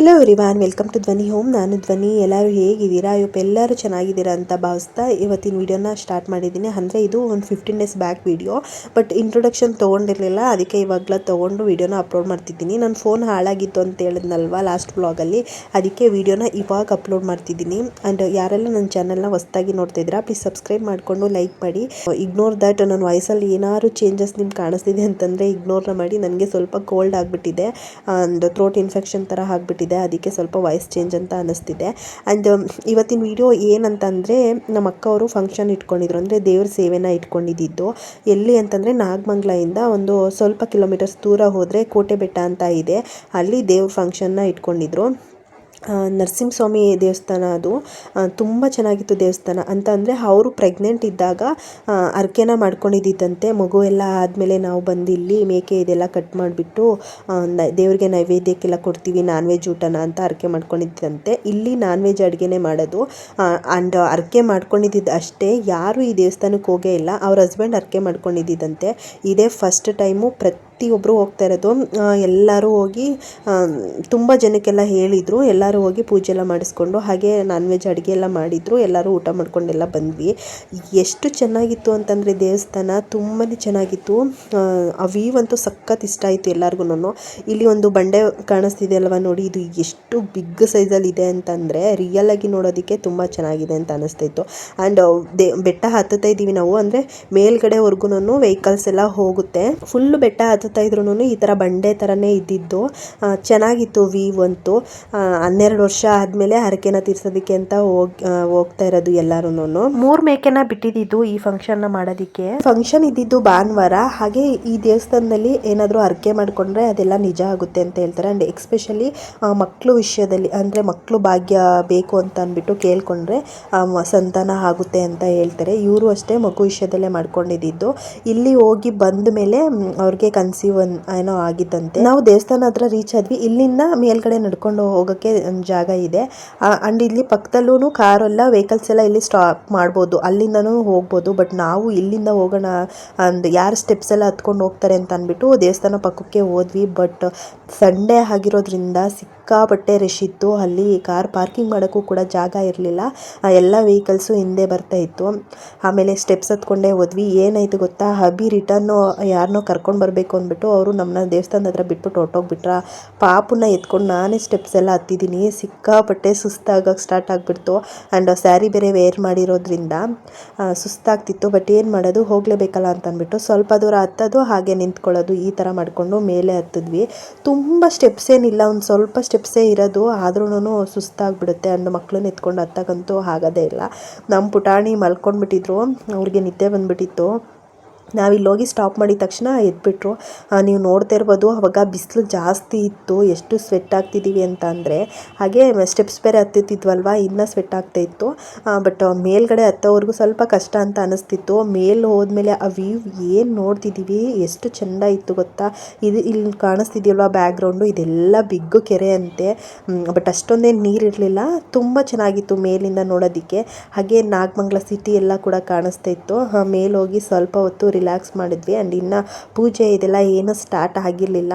Hello everyone, welcome to ಧ್ವನಿ home. ನಾನು ಧ್ವನಿ. ಎಲ್ಲರೂ ಹೇಗಿದ್ದೀರಾ? ಎಲ್ಲರೂ ಚೆನ್ನಾಗಿದ್ದೀರಾ ಅಂತ ಭಾವಿಸ್ತಾ ಇವತ್ತಿನ ವಿಡಿಯೋನ ಸ್ಟಾರ್ಟ್ ಮಾಡಿದ್ದೀನಿ. ಅಂದರೆ ಇದು ಒಂದು 15 days back video, but introduction ತೊಗೊಂಡಿರಲಿಲ್ಲ, ಅದಕ್ಕೆ ಇವಾಗಲ ತೊಗೊಂಡು ವಿಡಿಯೋನ ಅಪ್ಲೋಡ್ ಮಾಡ್ತಿದ್ದೀನಿ. ನನ್ನ ಫೋನ್ ಹಾಳಾಗಿತ್ತು ಅಂತ ಹೇಳಿದ್ನಲ್ವ ಲಾಸ್ಟ್ ವ್ಲಾಗಲ್ಲಿ, ಅದಕ್ಕೆ ವಿಡಿಯೋನ ಇವಾಗ ಅಪ್ಲೋಡ್ ಮಾಡ್ತಿದ್ದೀನಿ. ಆ್ಯಂಡ್ ಯಾರೆಲ್ಲ ನನ್ನ ಚಾನಲ್ನ ಹೊಸ್ದಾಗಿ ನೋಡ್ತಿದ್ದೀರಾ, ಪ್ಲೀಸ್ ಸಬ್ಸ್ಕ್ರೈಬ್ ಮಾಡಿಕೊಂಡು ಲೈಕ್ ಮಾಡಿ. ಇಗ್ನೋರ್ ದ್ಯಾಟ್, ನನ್ನ ವಾಯ್ಸಲ್ಲಿ ಏನಾದ್ರು ಚೇಂಜಸ್ ನಿಮ್ಗೆ ಕಾಣಿಸ್ತಿದೆ ಅಂತಂದರೆ ಇಗ್ನೋರ್ನ ಮಾಡಿ. ನನಗೆ ಸ್ವಲ್ಪ ಕೋಲ್ಡ್ ಆಗಿಬಿಟ್ಟಿದೆ, ಆ್ಯಂಡ್ ಥ್ರೋಟ್ ಇನ್ಫೆಕ್ಷನ್ ಥರ ಆಗಿಬಿಟ್ಟಿದೆ, ಅದಕ್ಕೆ ಸ್ವಲ್ಪ ವಾಯ್ಸ್ ಚೇಂಜ್ ಅಂತ ಅನ್ನಿಸ್ತಿದೆ. ಆ್ಯಂಡ್ ಇವತ್ತಿನ ವಿಡಿಯೋ ಏನಂತಂದರೆ, ನಮ್ಮ ಅಕ್ಕ ಅವರು ಫಂಕ್ಷನ್ ಇಟ್ಕೊಂಡಿದ್ರು, ಅಂದರೆ ದೇವ್ರ ಸೇವೆನ ಇಟ್ಕೊಂಡಿದ್ದು. ಎಲ್ಲಿ ಅಂತಂದರೆ ನಾಗಮಂಗಲದಿಂದ ಒಂದು ಸ್ವಲ್ಪ ಕಿಲೋಮೀಟರ್ಸ್ ದೂರ ಹೋದರೆ ಕೋಟೆ ಬೆಟ್ಟ ಅಂತ ಇದೆ, ಅಲ್ಲಿ ದೇವ್ರ ಫಂಕ್ಷನ್ನ ಇಟ್ಕೊಂಡಿದ್ರು. ನರಸಿಂಹಸ್ವಾಮಿ ದೇವಸ್ಥಾನ ಅದು. ತುಂಬ ಚೆನ್ನಾಗಿತ್ತು ದೇವಸ್ಥಾನ. ಅಂತ ಅಂದರೆ ಅವರು ಪ್ರೆಗ್ನೆಂಟ್ ಇದ್ದಾಗ ಅರ್ಕೆನ ಮಾಡ್ಕೊಂಡಿದ್ದಂತೆ. ಮಗು ಎಲ್ಲ ಆದಮೇಲೆ ನಾವು ಬಂದು ಇಲ್ಲಿ ಮೇಕೆ ಇದೆಲ್ಲ ಕಟ್ ಮಾಡಿಬಿಟ್ಟು ದೇವ್ರಿಗೆ ನೈವೇದ್ಯಕ್ಕೆಲ್ಲ ಕೊಡ್ತೀವಿ, ನಾನ್ ವೆಜ್ ಊಟನ ಅಂತ ಅರ್ಕೆ ಮಾಡ್ಕೊಂಡಿದ್ದಂತೆ. ಇಲ್ಲಿ ನಾನ್ ವೆಜ್ ಅಡುಗೆನೇ ಮಾಡೋದು. ಆ್ಯಂಡ್ ಅರ್ಕೆ ಮಾಡ್ಕೊಂಡಿದ್ದು ಅಷ್ಟೇ, ಯಾರು ಈ ದೇವಸ್ಥಾನಕ್ಕೆ ಹೋಗೇ ಇಲ್ಲ. ಅವ್ರ ಹಸ್ಬೆಂಡ್ ಅರ್ಕೆ ಮಾಡ್ಕೊಂಡಿದ್ದಂತೆ. ಇದೇ ಫಸ್ಟ್ ಟೈಮು ಪ್ರತಿಯೊಬ್ಬರು ಹೋಗ್ತಾ ಇರೋದು. ಎಲ್ಲರೂ ಹೋಗಿ ತುಂಬ ಜನಕ್ಕೆಲ್ಲ ಹೇಳಿದರು, ಎಲ್ಲರೂ ಹೋಗಿ ಪೂಜೆ ಎಲ್ಲ ಮಾಡಿಸ್ಕೊಂಡು ಹಾಗೆ ನಾನ್ ವೆಜ್ ಅಡುಗೆ ಎಲ್ಲ ಮಾಡಿದರು. ಎಲ್ಲರೂ ಊಟ ಮಾಡ್ಕೊಂಡೆಲ್ಲ ಬಂದ್ವಿ. ಎಷ್ಟು ಚೆನ್ನಾಗಿತ್ತು ಅಂತಂದರೆ ದೇವಸ್ಥಾನ ತುಂಬಾ ಚೆನ್ನಾಗಿತ್ತು. ಆ ವ್ಯೂ ಅಂತೂ ಸಖತ್ ಇಷ್ಟ ಆಯಿತು ಎಲ್ಲರಿಗೂ. ಇಲ್ಲಿ ಒಂದು ಬಂಡೆ ಕಾಣಿಸ್ತಿದೆ ಅಲ್ವ ನೋಡಿ, ಇದು ಎಷ್ಟು ಬಿಗ್ ಸೈಜಲ್ಲಿ ಇದೆ ಅಂತಂದರೆ ರಿಯಲ್ ಆಗಿ ನೋಡೋದಕ್ಕೆ ತುಂಬ ಚೆನ್ನಾಗಿದೆ ಅಂತ ಅನಿಸ್ತಿತ್ತು. ಆ್ಯಂಡ್ ಬೆಟ್ಟ ಹತ್ತುತ್ತಾ ಇದ್ದೀವಿ ನಾವು, ಅಂದರೆ ಮೇಲ್ಗಡೆವರೆಗೂ ವೆಹಿಕಲ್ಸ್ ಎಲ್ಲ ಹೋಗುತ್ತೆ. ಫುಲ್ಲು ಬೆಟ್ಟ ಹತ್ತುತ್ತಾ ಇದ್ರೂ ಈ ಥರ ಬಂಡೆ ಥರನೇ ಇದ್ದಿದ್ದು. ಚೆನ್ನಾಗಿತ್ತು ವ್ಯೂ ಅಂತೂ. 12 ವರ್ಷ ಆದಮೇಲೆ ಹರಕೆನ ತೀರ್ಸೋದಕ್ಕೆ ಅಂತ ಹೋಗ್ತಾ ಇರೋದು ಎಲ್ಲರೂ. 3 ಮೇಕೆನ ಬಿಟ್ಟಿದ್ದು ಈ ಫಂಕ್ಷನ್ನ ಮಾಡೋದಕ್ಕೆ. ಫಂಕ್ಷನ್ ಇದ್ದಿದ್ದು ಭಾನುವಾರ. ಹಾಗೆ ಈ ದೇವಸ್ಥಾನದಲ್ಲಿ ಏನಾದರೂ ಹರಕೆ ಮಾಡಿಕೊಂಡ್ರೆ ಅದೆಲ್ಲ ನಿಜ ಆಗುತ್ತೆ ಅಂತ ಹೇಳ್ತಾರೆ. ಆ್ಯಂಡ್ ಎಕ್ಸ್ಪೆಷಲಿ ಮಕ್ಕಳು ವಿಷಯದಲ್ಲಿ, ಅಂದರೆ ಮಕ್ಕಳು ಭಾಗ್ಯ ಬೇಕು ಅಂತ ಅಂದ್ಬಿಟ್ಟು ಕೇಳ್ಕೊಂಡ್ರೆ ಸಂತಾನ ಆಗುತ್ತೆ ಅಂತ ಹೇಳ್ತಾರೆ. ಇವರು ಅಷ್ಟೇ ಮಗು ವಿಷಯದಲ್ಲೇ ಮಾಡ್ಕೊಂಡಿದ್ದು. ಇಲ್ಲಿ ಹೋಗಿ ಬಂದ ಮೇಲೆ ಅವ್ರಿಗೆ ಕನ್ಸೀವ್ ಏನೋ ಆಗಿದ್ದಂತೆ. ನಾವು ದೇವಸ್ಥಾನ ಹತ್ರ ರೀಚ್ ಆದ್ವಿ. ಇಲ್ಲಿಂದ ಮೇಲ್ಗಡೆ ನಡ್ಕೊಂಡು ಹೋಗೋಕ್ಕೆ ಒಂದು ಜಾಗ ಇದೆ. ಆ್ಯಂಡ್ ಇಲ್ಲಿ ಪಕ್ಕದಲ್ಲೂ ಕಾರೆಲ್ಲ ವೆಹಿಕಲ್ಸ್ ಎಲ್ಲ ಇಲ್ಲಿ ಸ್ಟಾಪ್ ಮಾಡ್ಬೋದು, ಅಲ್ಲಿಂದನೂ ಹೋಗ್ಬೋದು. ಬಟ್ ನಾವು ಇಲ್ಲಿಂದ ಹೋಗೋಣ ಅಂದ್ ಯಾರು ಸ್ಟೆಪ್ಸ್ ಎಲ್ಲ ಹತ್ಕೊಂಡು ಹೋಗ್ತಾರೆ ಅಂತ ಅಂದ್ಬಿಟ್ಟು ದೇವಸ್ಥಾನ ಪಕ್ಕಕ್ಕೆ ಹೋದ್ವಿ. ಬಟ್ ಸಂಡೇ ಆಗಿರೋದ್ರಿಂದ ಸಿಕ್ಕಾಪಟ್ಟೆ ರಶ್ ಇತ್ತು. ಅಲ್ಲಿ ಕಾರ್ ಪಾರ್ಕಿಂಗ್ ಮಾಡೋಕ್ಕೂ ಕೂಡ ಜಾಗ ಇರಲಿಲ್ಲ. ಎಲ್ಲ ವೆಹಿಕಲ್ಸು ಹಿಂದೆ ಬರ್ತಾ ಇತ್ತು. ಆಮೇಲೆ ಸ್ಟೆಪ್ಸ್ ಹತ್ಕೊಂಡೇ ಹೋದ್ವಿ. ಏನಾಯಿತು ಗೊತ್ತಾ, ಹಬಿ ರಿಟರ್ನು ಯಾರನ್ನೋ ಕರ್ಕೊಂಡು ಬರಬೇಕು ಅಂದ್ಬಿಟ್ಟು ಅವರು ನಮ್ಮನ್ನ ದೇವಸ್ಥಾನದ ಹತ್ರ ಬಿಟ್ಬಿಟ್ಟು ಹೊರಟೋಗ್ಬಿಟ್ರ. ಪಾಪುನ ಎತ್ಕೊಂಡು ನಾನೇ ಸ್ಟೆಪ್ಸ್ ಎಲ್ಲ ಹತ್ತಿದ್ದೀನಿ. ಸಿಕ್ಕಾಪಟ್ಟೆ ಸುಸ್ತಾಗಕ್ಕೆ ಸ್ಟಾರ್ಟ್ ಆಗಿಬಿಡ್ತು. ಆ್ಯಂಡ್ ಸ್ಯಾರಿ ಬೇರೆ ವೇರ್ ಮಾಡಿರೋದ್ರಿಂದ ಸುಸ್ತಾಗ್ತಿತ್ತು. ಬಟ್ ಏನು ಮಾಡೋದು, ಹೋಗಲೇಬೇಕಲ್ಲ ಅಂತ ಅಂದ್ಬಿಟ್ಟು ಸ್ವಲ್ಪ ದೂರ ಹತ್ತೋದು, ಹಾಗೆ ನಿಂತ್ಕೊಳ್ಳೋದು, ಈ ಥರ ಮಾಡಿಕೊಂಡು ಮೇಲೆ ಹತ್ತಿದ್ವಿ. ತುಂಬ ಸ್ಟೆಪ್ಸ್ ಏನಿಲ್ಲ, ಒಂದು ಸ್ವಲ್ಪ ಸ್ಟೆಪ್ಸೇ ಇರೋದು, ಆದ್ರೂ ಸುಸ್ತಾಗ್ಬಿಡುತ್ತೆ. ಆ್ಯಂಡ್ ಮಕ್ಕಳನ್ನ ಎತ್ಕೊಂಡು ಹತ್ತಕ್ಕಂತೂ ಆಗೋದೇ ಇಲ್ಲ. ನಮ್ಮ ಪುಟಾಣಿ ಮಲ್ಕೊಂಡ್ಬಿಟ್ಟಿದ್ರು, ಅವ್ರಿಗೆ ನಿದ್ದೆ ಬಂದುಬಿಟ್ಟಿತ್ತು. ನಾವಿಲ್ಲಿ ಹೋಗಿ ಸ್ಟಾಪ್ ಮಾಡಿದ ತಕ್ಷಣ ಎದ್ಬಿಟ್ರು. ನೀವು ನೋಡ್ತಾ ಇರ್ಬೋದು, ಅವಾಗ ಬಿಸಿಲು ಜಾಸ್ತಿ ಇತ್ತು, ಎಷ್ಟು ಸ್ವೆಟ್ ಆಗ್ತಿದ್ದೀವಿ ಅಂತ ಅಂದರೆ. ಹಾಗೆ ಸ್ಟೆಪ್ಸ್ ಬೇರೆ ಹತ್ತಿದ್ವಲ್ವ, ಇನ್ನೂ ಸ್ವೆಟ್ ಆಗ್ತಾಯಿತ್ತು. ಬಟ್ ಮೇಲ್ಗಡೆ ಹತ್ತೋವರೆಗೂ ಸ್ವಲ್ಪ ಕಷ್ಟ ಅಂತ ಅನ್ನಿಸ್ತಿತ್ತು. ಮೇಲೆ ಹೋದ್ಮೇಲೆ ಆ ವ್ಯೂ ಏನು ನೋಡ್ತಿದ್ದೀವಿ, ಎಷ್ಟು ಚೆಂದ ಇತ್ತು ಗೊತ್ತಾ. ಇಲ್ಲಿ ಕಾಣಿಸ್ತಿದೆಯಲ್ವ ಬ್ಯಾಕ್ಗ್ರೌಂಡು, ಇದೆಲ್ಲ ಬಿಗ್ಗು ಕೆರೆ ಅಂತೆ. ಬಟ್ ಅಷ್ಟೊಂದೇನು ನೀರಿರಲಿಲ್ಲ, ತುಂಬ ಚೆನ್ನಾಗಿತ್ತು ಮೇಲಿಂದ ನೋಡೋದಕ್ಕೆ. ಹಾಗೆ ನಾಗಮಂಗಲ ಸಿಟಿ ಎಲ್ಲ ಕೂಡ ಕಾಣಿಸ್ತಾ ಇತ್ತು. ಮೇಲೆ ಹೋಗಿ ಸ್ವಲ್ಪ ಹೊತ್ತು ರಿಲ್ಯಾಕ್ಸ್ ಮಾಡಿದ್ವಿ. ಆ್ಯಂಡ್ ಇನ್ನು ಪೂಜೆ ಇದೆಲ್ಲ ಏನೂ ಸ್ಟಾರ್ಟ್ ಆಗಿರಲಿಲ್ಲ.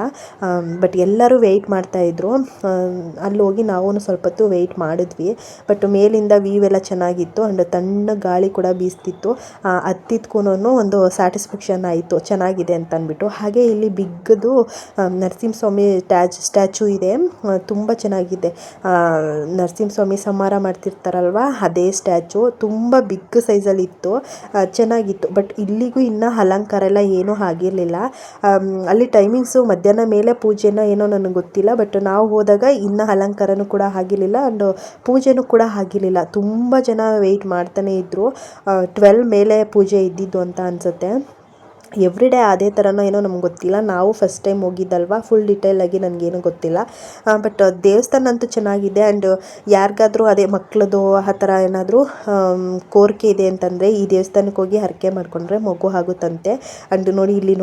ಬಟ್ ಎಲ್ಲರೂ ವೆಯ್ಟ್ ಮಾಡ್ತಾಯಿದ್ರು. ಅಲ್ಲಿ ಹೋಗಿ ನಾವು ಸ್ವಲ್ಪ ಹೊತ್ತು ವೆಯ್ಟ್ ಮಾಡಿದ್ವಿ. ಬಟ್ ಮೇಲಿಂದ ವ್ಯೂ ಎಲ್ಲ ಚೆನ್ನಾಗಿತ್ತು. ಆ್ಯಂಡ್ ತಣ್ಣ ಗಾಳಿ ಕೂಡ ಬೀಸ್ತಿತ್ತು. ಹತ್ತಿದ್ಕೂ ಒಂದು ಸ್ಯಾಟಿಸ್ಫ್ಯಾಕ್ಷನ್ ಆಯಿತು, ಚೆನ್ನಾಗಿದೆ ಅಂತ ಅಂದ್ಬಿಟ್ಟು. ಹಾಗೆ ಇಲ್ಲಿ ಬಿಗ್ಗದು ನರಸಿಂಹಸ್ವಾಮಿ ಸ್ಟ್ಯಾಚು ಇದೆ, ತುಂಬ ಚೆನ್ನಾಗಿದೆ. ನರಸಿಂಹಸ್ವಾಮಿ ಸಂಹಾರ ಮಾಡ್ತಿರ್ತಾರಲ್ವ, ಅದೇ ಸ್ಟ್ಯಾಚು ತುಂಬ ಬಿಗ್ ಸೈಜಲ್ಲಿ ಇತ್ತು, ಚೆನ್ನಾಗಿತ್ತು. ಬಟ್ ಇಲ್ಲಿಗೂ ಇನ್ನೂ ಅಲಂಕಾರ ಎಲ್ಲ ಏನೂ ಆಗಿರಲಿಲ್ಲ. ಅಲ್ಲಿ ಟೈಮಿಂಗ್ಸು ಮಧ್ಯಾಹ್ನ ಮೇಲೆ ಪೂಜೆನ ಏನೋ ನನಗೆ ಗೊತ್ತಿಲ್ಲ. ಬಟ್ ನಾವು ಹೋದಾಗ ಇನ್ನೂ ಅಲಂಕಾರನೂ ಕೂಡ ಆಗಿರಲಿಲ್ಲ, ಆ್ಯಂಡ್ ಪೂಜೆನೂ ಕೂಡ ಆಗಿರಲಿಲ್ಲ. ತುಂಬ ಜನ ವೆಯ್ಟ್ ಮಾಡ್ತಾನೆ ಇದ್ದರು. 12 ಮೇಲೆ ಪೂಜೆ ಇದ್ದಿದ್ದು ಅಂತ ಅನಿಸುತ್ತೆ. ಎವ್ರಿ ಡೇ ಅದೇ ಥರನೋ ಏನೋ ನಮ್ಗೆ ಗೊತ್ತಿಲ್ಲ, ನಾವು ಫಸ್ಟ್ ಟೈಮ್ ಹೋಗಿದ್ದಲ್ವ, ಫುಲ್ ಡಿಟೇಲಾಗಿ ನನಗೇನು ಗೊತ್ತಿಲ್ಲ. ಬಟ್ ದೇವಸ್ಥಾನ ಅಂತೂ ಚೆನ್ನಾಗಿದೆ. ಆ್ಯಂಡ್ ಯಾರಿಗಾದ್ರೂ ಅದೇ ಮಕ್ಕಳದು ಆ ಥರ ಏನಾದರೂ ಕೋರಿಕೆ ಇದೆ ಅಂತಂದರೆ ಈ ದೇವಸ್ಥಾನಕ್ಕೆ ಹೋಗಿ ಹರಕೆ ಮಾಡಿಕೊಂಡ್ರೆ ಮಗು ಆಗುತ್ತಂತೆ. ಆ್ಯಂಡ್ ನೋಡಿ, ಇಲ್ಲಿ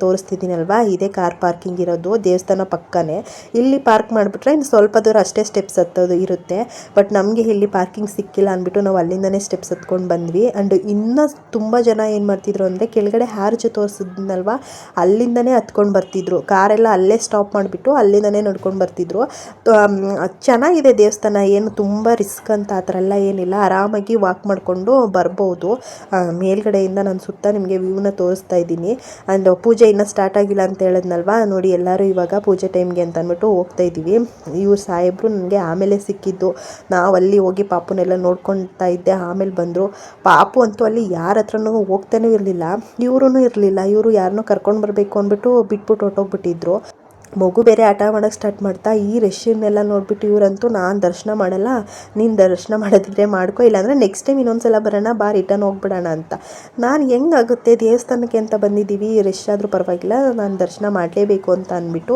ತೋರಿಸ್ತಿದ್ದೀನಲ್ವ, ಇದೇ ಕಾರ್ ಪಾರ್ಕಿಂಗ್ ಇರೋದು ದೇವಸ್ಥಾನ ಪಕ್ಕನೇ. ಇಲ್ಲಿ ಪಾರ್ಕ್ ಮಾಡಿಬಿಟ್ರೆ ಇನ್ನು ಸ್ವಲ್ಪ ದೂರ ಅಷ್ಟೇ ಸ್ಟೆಪ್ಸ್ ಹತ್ತೋದು ಇರುತ್ತೆ. ಬಟ್ ನಮಗೆ ಇಲ್ಲಿ ಪಾರ್ಕಿಂಗ್ ಸಿಕ್ಕಿಲ್ಲ ಅಂದ್ಬಿಟ್ಟು ನಾವು ಅಲ್ಲಿಂದನೇ ಸ್ಟೆಪ್ಸ್ ಹತ್ಕೊಂಡು ಬಂದ್ವಿ. ಆ್ಯಂಡ್ ಇನ್ನೂ ತುಂಬ ಜನ ಏನು ಮಾಡ್ತಿದ್ರು ಅಂದರೆ ಕೆಳಗಡೆ ಹ್ಯಾರ್ಜ್ ತೋರಿಸಿದ್ನಲ್ವ ಅಲ್ಲಿಂದನೇ ಹತ್ಕೊಂಡು ಬರ್ತಿದ್ರು. ಕಾರೆಲ್ಲ ಅಲ್ಲೇ ಸ್ಟಾಪ್ ಮಾಡಿಬಿಟ್ಟು ಅಲ್ಲಿಂದನೇ ನಡ್ಕೊಂಡು ಬರ್ತಿದ್ರು. ಚೆನ್ನಾಗಿದೆ ದೇವಸ್ಥಾನ, ಏನು ತುಂಬ ರಿಸ್ಕ್ ಅಂತ ಆ ಥರ ಎಲ್ಲ ಏನಿಲ್ಲ. ಆರಾಮಾಗಿ ವಾಕ್ ಮಾಡಿಕೊಂಡು ಬರ್ಬೋದು. ಮೇಲ್ಗಡೆಯಿಂದ ನಾನು ಸುತ್ತ ನಿಮಗೆ ವ್ಯೂನ ತೋರಿಸ್ತಾ ಇದ್ದೀನಿ. ಆ್ಯಂಡ್ ಪೂಜೆ ಇನ್ನೂ ಸ್ಟಾರ್ಟ್ ಆಗಿಲ್ಲ ಅಂತ ಹೇಳಿದ್ನಲ್ವ, ನೋಡಿ ಎಲ್ಲರೂ ಇವಾಗ ಪೂಜೆ ಟೈಮ್ಗೆ ಅಂತ ಅಂದ್ಬಿಟ್ಟು ಹೋಗ್ತಾ ಇದ್ದೀವಿ. ಇವ್ರು ಸಾಹೇಬರು ನನಗೆ ಆಮೇಲೆ ಸಿಕ್ಕಿದ್ದು. ನಾವು ಅಲ್ಲಿ ಹೋಗಿ ಪಾಪುನೆಲ್ಲ ನೋಡ್ಕೊತಾ ಇದ್ದೆ. ಆಮೇಲೆ ಬಂದರು. ಪಾಪು ಅಂತೂ ಅಲ್ಲಿ ಯಾರ ಹತ್ರನೂ ಹೋಗ್ತಾನೂ ಇರಲಿಲ್ಲ, ಇವ್ರೂ ಇರಲಿಲ್ಲ. ಇವರು ಯಾರನ್ನೂ ಕರ್ಕೊಂಡು ಬರಬೇಕು ಅಂದ್ಬಿಟ್ಟು ಬಿಟ್ಬಿಟ್ಟು ಹೊಟ್ಟೋಗ್ಬಿಟ್ಟಿದ್ರು. ಮಗು ಬೇರೆ ಆಟ ಮಾಡೋಕ್ಕೆ ಸ್ಟಾರ್ಟ್ ಮಾಡ್ತಾ. ಈ ರಶ್ಯನ್ನೆಲ್ಲ ನೋಡಿಬಿಟ್ಟು ಇವರಂತೂ ನಾನು ದರ್ಶನ ಮಾಡಲ್ಲ, ನೀನು ದರ್ಶನ ಮಾಡೋದಿದ್ರೆ ಮಾಡ್ಕೊ, ಇಲ್ಲಾಂದರೆ ನೆಕ್ಸ್ಟ್ ಟೈಮ್ ಇನ್ನೊಂದ್ಸಲ ಬರೋಣ, ಬಾ ರಿಟರ್ನ್ ಹೋಗ್ಬಿಡೋಣ ಅಂತ. ನಾನು ಹೆಂಗಾಗುತ್ತೆ, ದೇವಸ್ಥಾನಕ್ಕೆ ಅಂತ ಬಂದಿದ್ದೀವಿ, ರಶ್ ಆದರೂ ಪರವಾಗಿಲ್ಲ, ನಾನು ದರ್ಶನ ಮಾಡಲೇಬೇಕು ಅಂತ ಅಂದ್ಬಿಟ್ಟು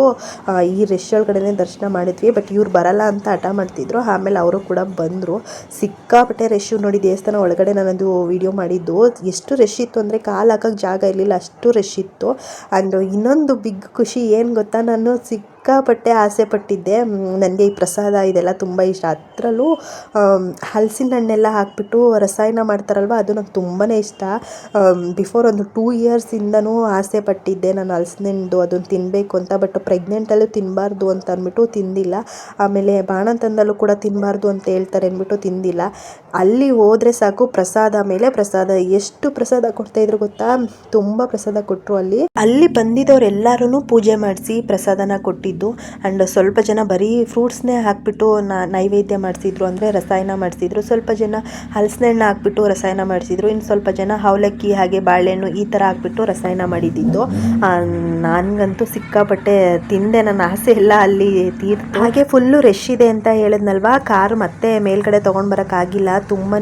ಈ ರಶ್ ಒಳಗಡೆ ದರ್ಶನ ಮಾಡಿದ್ವಿ. ಬಟ್ ಇವ್ರು ಬರಲ್ಲ ಅಂತ ಹಠ ಮಾಡ್ತಿದ್ರು. ಆಮೇಲೆ ಅವರು ಕೂಡ ಬಂದರು. ಸಿಕ್ಕಾಪಟ್ಟೆ ರಶ್ಶು ನೋಡಿ ದೇವಸ್ಥಾನ ಒಳಗಡೆ. ನಾನದು ವಿಡಿಯೋ ಮಾಡಿದ್ದು ಎಷ್ಟು ರಶ್ ಇತ್ತು ಅಂದರೆ ಕಾಲು ಹಾಕೋಕ್ಕೆ ಜಾಗ ಇರಲಿಲ್ಲ, ಅಷ್ಟು ರಶ್ ಇತ್ತು. ಆ್ಯಂಡ್ ಇನ್ನೊಂದು ಬಿಗ್ ಖುಷಿ ಏನು ಗೊತ್ತಾ, ನಾನು ಸಿಕ್ಕಾಪಟ್ಟೆ ಆಸೆ ಪಟ್ಟಿದ್ದೆ. ನನಗೆ ಈ ಪ್ರಸಾದ ಇದೆಲ್ಲ ತುಂಬ ಇಷ್ಟ. ಅದರಲ್ಲೂ ಹಲಸಿನ ಹಣ್ಣೆಲ್ಲ ಹಾಕ್ಬಿಟ್ಟು ರಸಾಯನ ಮಾಡ್ತಾರಲ್ವ, ಅದು ನಂಗೆ ತುಂಬಾ ಇಷ್ಟ. ಬಿಫೋರ್ ಒಂದು 2 ಇಯರ್ಸಿಂದನೂ ಆಸೆ ಪಟ್ಟಿದ್ದೆ ನಾನು ಹಲಸಿನ ಹಣ್ಣು ಅದನ್ನು ತಿನ್ನಬೇಕು ಅಂತ. ಬಟ್ ಪ್ರೆಗ್ನೆಂಟಲ್ಲೂ ತಿನ್ನಬಾರ್ದು ಅಂತ ಅಂದ್ಬಿಟ್ಟು ತಿಂದಿಲ್ಲ. ಆಮೇಲೆ ಬಾಣಂತನದಲ್ಲೂ ಕೂಡ ತಿನ್ನಬಾರ್ದು ಅಂತ ಹೇಳ್ತಾರೆ ಅಂದ್ಬಿಟ್ಟು ತಿಂದಿಲ್ಲ. ಅಲ್ಲಿ ಹೋದರೆ ಸಾಕು ಪ್ರಸಾದ ಮೇಲೆ ಪ್ರಸಾದ, ಎಷ್ಟು ಪ್ರಸಾದ ಕೊಡ್ತಾಯಿದ್ರು ಗೊತ್ತಾ, ತುಂಬ ಪ್ರಸಾದ ಕೊಟ್ಟರು. ಅಲ್ಲಿ ಬಂದಿದ್ದವರೆಲ್ಲರೂ ಪೂಜೆ ಮಾಡಿಸಿ ಪ್ರಸಾದನ ಕೊಟ್ಟಿದ್ದು. ಆ್ಯಂಡ್ ಸ್ವಲ್ಪ ಜನ ಬರೀ ಫ್ರೂಟ್ಸ್ನೇ ಹಾಕ್ಬಿಟ್ಟು ನೈವೇದ್ಯ ಮಾಡಿಸಿದ್ರು, ಅಂದರೆ ರಸಾಯನ ಮಾಡಿಸಿದ್ರು. ಸ್ವಲ್ಪ ಜನ ಹಲಸಿನ ಹಣ್ಣು ಹಾಕ್ಬಿಟ್ಟು ರಸಾಯನ ಮಾಡಿಸಿದ್ರು. ಇನ್ನು ಸ್ವಲ್ಪ ಜನ ಅವಲಕ್ಕಿ ಹಾಗೆ ಬಾಳೆಹಣ್ಣು ಈ ಥರ ಹಾಕ್ಬಿಟ್ಟು ರಸಾಯನ ಮಾಡಿದ್ದು. ನನಗಂತೂ ಸಿಕ್ಕಾಪಟ್ಟೆ ತಿಂದೆ, ನನ್ನ ಆಸೆ ಎಲ್ಲ ಅಲ್ಲಿ ತೀರ್ತು. ಹಾಗೆ ಫುಲ್ಲು ರಶ್ ಇದೆ ಅಂತ ಹೇಳಿದ್ನಲ್ವ, ಕಾರ್ ಮತ್ತೆ ಮೇಲ್ಗಡೆ ತೊಗೊಂಡು ಬರೋಕ್ಕಾಗಿಲ್ಲ, ತುಂಬಾ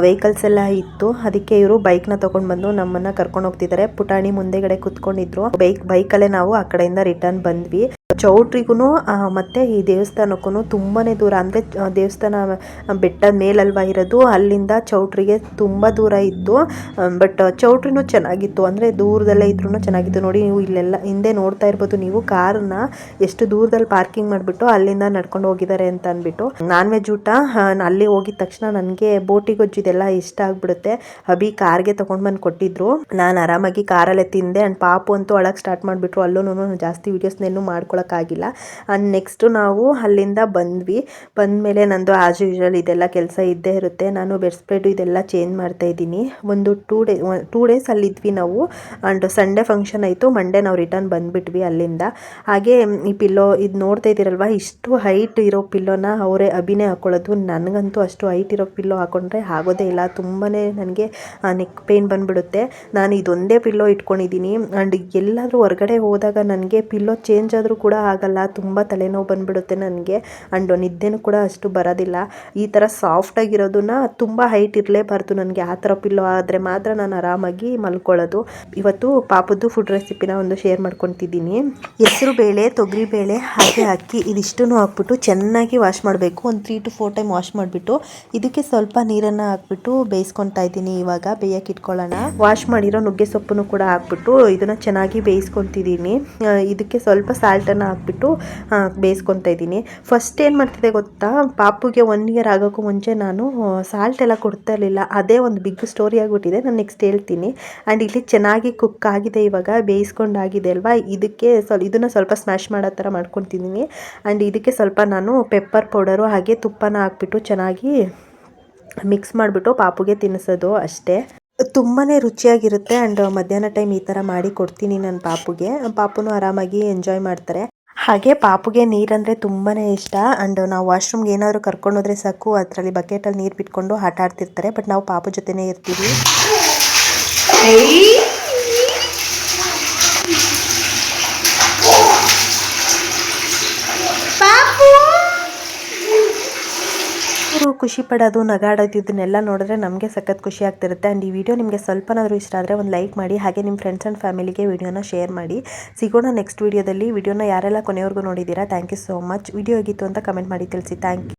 ವೆಹಿಕಲ್ಸ್ ಎಲ್ಲ ಇತ್ತು. ಅದಕ್ಕೆ ಇವರು ಬೈಕ್ನ ತೊಗೊಂಡು ಬಂದು ನಮ್ಮನ್ನು ಕರ್ಕೊಂಡು ಹೋಗ್ತಿದ್ದಾರೆ. ಪುಟಾಣಿ ಮುಂದೆಗಡೆ ಕುತ್ಕೊಂಡಿದ್ರು. ಬೈಕಲ್ಲೇ ನಾವು ಆ ಕಡೆಯಿಂದ ರಿಟರ್ನ್ ಬಂದ್ವಿ. ಚೌಟ್ರಿಗೂ ಮತ್ತು ಈ ದೇವಸ್ಥಾನಕ್ಕೂ ತುಂಬಾ ದೂರ, ಅಂದರೆ ದೇವಸ್ಥಾನ ಬೆಟ್ಟದ ಮೇಲಲ್ವ ಇರೋದು, ಅಲ್ಲಿಂದ ಚೌಟ್ರಿಗೆ ತುಂಬ ದೂರ ಇತ್ತು. ಬಟ್ ಚೌಟ್ರಿನೂ ಚೆನ್ನಾಗಿತ್ತು, ಅಂದರೆ ದೂರದಲ್ಲೇ ಇದ್ರೂ ಚೆನ್ನಾಗಿತ್ತು. ನೋಡಿ ನೀವು ಇಲ್ಲೆಲ್ಲ ಹಿಂದೆ ನೋಡ್ತಾ ಇರ್ಬೋದು ನೀವು, ಕಾರನ್ನ ಎಷ್ಟು ದೂರದಲ್ಲಿ ಪಾರ್ಕಿಂಗ್ ಮಾಡಿಬಿಟ್ಟು ಅಲ್ಲಿಂದ ನಡ್ಕೊಂಡು ಹೋಗಿದ್ದಾರೆ ಅಂತ ಅಂದ್ಬಿಟ್ಟು. ನಾನ್ ವೆಜ್ ಊಟ ಅಲ್ಲಿ ಹೋಗಿದ ತಕ್ಷಣ ನನಗೆ ಬೋಟಿ ಗೊಜ್ಜು ಇದೆಲ್ಲ ಇಷ್ಟ ಆಗಿಬಿಡುತ್ತೆ. ಅಭಿ ಕಾರ್ಗೆ ತೊಗೊಂಡು ಬಂದು ಕೊಟ್ಟಿದ್ರು. ನಾನು ಆರಾಮಾಗಿ ಕಾರಲ್ಲೇ ತಿಂದೆ. ಆ್ಯಂಡ್ ಪಾಪು ಅಂತೂ ಒಳಗೆ ಸ್ಟಾರ್ಟ್ ಮಾಡಿಬಿಟ್ರು. ಅಲ್ಲೂ ಜಾಸ್ತಿ ವೀಡಿಯೋಸ್ನೇನು ಮಾಡ್ಕೊಳಕ್ಕಾಗಿಲ್ಲ. ಆ್ಯಂಡ್ ನೆಕ್ಸ್ಟು ನಾವು ಅಲ್ಲಿಂದ ಬಂದ್ವಿ. ಬಂದಮೇಲೆ ನಂದು ಆಸ್ ಯೂಶುವಲ್ ಇದೆಲ್ಲ ಕೆಲಸ ಇದ್ದೇ ಇರುತ್ತೆ. ನಾನು ಬೆಡ್ ಸ್ಪ್ರೆಡು ಇದೆಲ್ಲ ಚೇಂಜ್ ಮಾಡ್ತಾ ಇದ್ದೀನಿ. ಒಂದು 2 ಡೇಸ್ ಅಲ್ಲಿದ್ವಿ ನಾವು. ಆ್ಯಂಡ್ ಸಂಡೇ ಫಂಕ್ಷನ್ ಆಯಿತು, ಮಂಡೇ ನಾವು ರಿಟರ್ನ್ ಬಂದುಬಿಟ್ವಿ ಅಲ್ಲಿಂದ. ಹಾಗೆ ಈ ಪಿಲ್ಲೋ ಇದು ನೋಡ್ತಾ ಇದ್ದೀರಲ್ವ, ಇಷ್ಟು ಹೈಟ್ ಇರೋ ಪಿಲ್ಲೋನ ಅವರೇ ಅಭಿನೇ ಹಾಕ್ಕೊಳ್ಳೋದು. ನನಗಂತೂ ಅಷ್ಟು ಹೈಟ್ ಇರೋ ಪಿಲ್ಲೋ ಹಾಕ್ಕೊಂಡ್ರೆ ಆಗೋದೇ ಇಲ್ಲ, ತುಂಬಾ ನನಗೆ ನೆಕ್ ಪೇನ್ ಬಂದುಬಿಡುತ್ತೆ. ನಾನು ಇದೊಂದೇ ಪಿಲ್ಲೋ ಇಟ್ಕೊಂಡಿದ್ದೀನಿ. ಆ್ಯಂಡ್ ಎಲ್ಲಾದರೂ ಹೊರಗಡೆ ಹೋದಾಗ ನನಗೆ ಪಿಲ್ಲೋ ಚೇಂಜ್ ಆದರೂ ಕೂಡ ಆಗಲ್ಲ, ತುಂಬ ತಲೆನೋವು ಬಂದುಬಿಡುತ್ತೆ ನನಗೆ. ಆ್ಯಂಡ್ ನಿದ್ದೆನೂ ಕೂಡ ಅಷ್ಟು ಬರೋದಿಲ್ಲ. ಈ ಥರ ಸಾಫ್ಟಾಗಿರೋದನ್ನ ತುಂಬ ಹೈಟ್ ಇರಲೇಬಾರ್ದು ನನಗೆ. ಆ ಥರ ಪಿಲ್ಲೋ ಆದರೆ ಮಾತ್ರ ನಾನು ಆರಾಮಾಗಿ ಮಲ್ಕೊಳ್ಳೋದು. ಇವತ್ತು ಪಾಪದ್ದು ಫುಡ್ ರೆಸಿಪಿನ ಒಂದು ಶೇರ್ ಮಾಡ್ಕೊತಿದ್ದೀನಿ. ಹೆಸರು ಬೇಳೆ, ತೊಗರಿ ಬೇಳೆ ಹಾಗೆ ಅಕ್ಕಿ ಇದಿಷ್ಟನ್ನು ಹಾಕ್ಬಿಟ್ಟು ಚೆನ್ನಾಗಿ ವಾಶ್ ಮಾಡಬೇಕು. ಒಂದು 3 to 4 ಟೈಮ್ ವಾಶ್ ಮಾಡಿಬಿಟ್ಟು ಇದಕ್ಕೆ ಸ್ವಲ್ಪ ನೀರನ್ನು ಹಾಕ್ಬಿಟ್ಟು ಬೇಯಿಸ್ಕೊತಾ ಇದ್ದೀನಿ. ಇವಾಗ ಬೇಯಕ್ಕೆ ಇಟ್ಕೊಳ್ಳೋಣ. ವಾಶ್ ಮಾಡಿರೋ ನುಗ್ಗೆ ಸೊಪ್ಪನ್ನು ಕೂಡ ಹಾಕ್ಬಿಟ್ಟು ಇದನ್ನು ಚೆನ್ನಾಗಿ ಬೇಯಿಸ್ಕೊತಿದ್ದೀನಿ. ಇದಕ್ಕೆ ಸ್ವಲ್ಪ ಸಾಲ್ಟನ್ನು ಹಾಕ್ಬಿಟ್ಟು ಬೇಯಿಸ್ಕೊತಾ ಇದ್ದೀನಿ. ಫಸ್ಟ್ ಏನು ಮಾಡ್ತಿದ್ದೆ ಗೊತ್ತಾ, ಪಾಪುಗೆ 1 ಇಯರ್ ಆಗೋಕ್ಕೂ ಮುಂಚೆ ನಾನು ಸಾಲ್ಟ್ ಎಲ್ಲ ಕೊಡ್ತಾ ಇರಲಿಲ್ಲ. ಅದೇ ಒಂದು ಬಿಗ್ ಸ್ಟೋರಿ ಆಗಿಬಿಟ್ಟಿದೆ, ನಾನು ನೆಕ್ಸ್ಟ್ ಹೇಳ್ತೀನಿ. ಆ್ಯಂಡ್ ಇಲ್ಲಿ ಚೆನ್ನಾಗಿ ಕುಕ್ ಆಗಿದೆ, ಇವಾಗ ಬೇಯಿಸ್ಕೊಂಡಾಗಿದೆ ಅಲ್ವಾ. ಇದಕ್ಕೆ ಇದನ್ನು ಸ್ವಲ್ಪ ಸ್ಮ್ಯಾಶ್ ಮಾಡೋ ಥರ ಮಾಡ್ಕೊತಿದ್ದೀನಿ. ಆ್ಯಂಡ್ ಇದಕ್ಕೆ ಸ್ವಲ್ಪ ನಾನು ಪೆಪ್ಪರ್ ಪೌಡರು ಹಾಗೆ ತುಪ್ಪನ ಹಾಕ್ಬಿಟ್ಟು ಚೆನ್ನಾಗಿ ಮಿಕ್ಸ್ ಮಾಡಿಬಿಟ್ಟು ಪಾಪುಗೆ ತಿನ್ನಿಸೋದು ಅಷ್ಟೇ. ತುಂಬಾ ರುಚಿಯಾಗಿರುತ್ತೆ. ಆ್ಯಂಡ್ ಮಧ್ಯಾಹ್ನ ಟೈಮ್ ಈ ಥರ ಮಾಡಿ ಕೊಡ್ತೀನಿ ನನ್ನ ಪಾಪುಗೆ. ಪಾಪುನು ಆರಾಮಾಗಿ ಎಂಜಾಯ್ ಮಾಡ್ತಾರೆ. ಹಾಗೆ ಪಾಪುಗೆ ನೀರಂದರೆ ತುಂಬಾ ಇಷ್ಟ. ಆ್ಯಂಡ್ ನಾವು ವಾಶ್ರೂಮ್ಗೆ ಏನಾದರೂ ಕರ್ಕೊಂಡೋದ್ರೆ ಸಾಕು, ಅದರಲ್ಲಿ ಬಕೆಟಲ್ಲಿ ನೀರು ಬಿಟ್ಕೊಂಡು ಆಟ ಆಡ್ತಿರ್ತಾರೆ. ಬಟ್ ನಾವು ಪಾಪು ಜೊತೆನೇ ಇರ್ತೀವಿ. ಖುಷಿ ಪಡೋದು, ನಗಾಡೋದು ಇದನ್ನೆಲ್ಲ ನೋಡಿದ್ರೆ ನಮಗೆ ಸಖತ್ ಖುಷಿ ಆಗ್ತಿರುತ್ತೆ. ಆ್ಯಂಡ್ ಈ ವಿಡಿಯೋ ನಿಮಗೆ ಸ್ವಲ್ಪನಾದರೂ ಇಷ್ಟ ಆದರೆ ಒಂದು ಲೈಕ್ ಮಾಡಿ, ಹಾಗೆ ನಿಮ್ಮ ಫ್ರೆಂಡ್ಸ್ ಆ್ಯಂಡ್ ಫ್ಯಾಮಿಲಿಗೆ ವಿಡಿಯೋನ ಶೇರ್ ಮಾಡಿ. ಸಿಗೋಣ ನೆಕ್ಸ್ಟ್ ವಿಡಿಯೋದಲ್ಲಿ. ವಿಡಿಯೋನ ಯಾರೆಲ್ಲ ಕೊನೆವರೆಗೂ ನೋಡಿದ್ದೀರಾ, thank you so much. Video ಹೇಗಿತ್ತು ಅಂತ ಕಮೆಂಟ್ ಮಾಡಿ ತಿಳಿಸಿ. Thank you.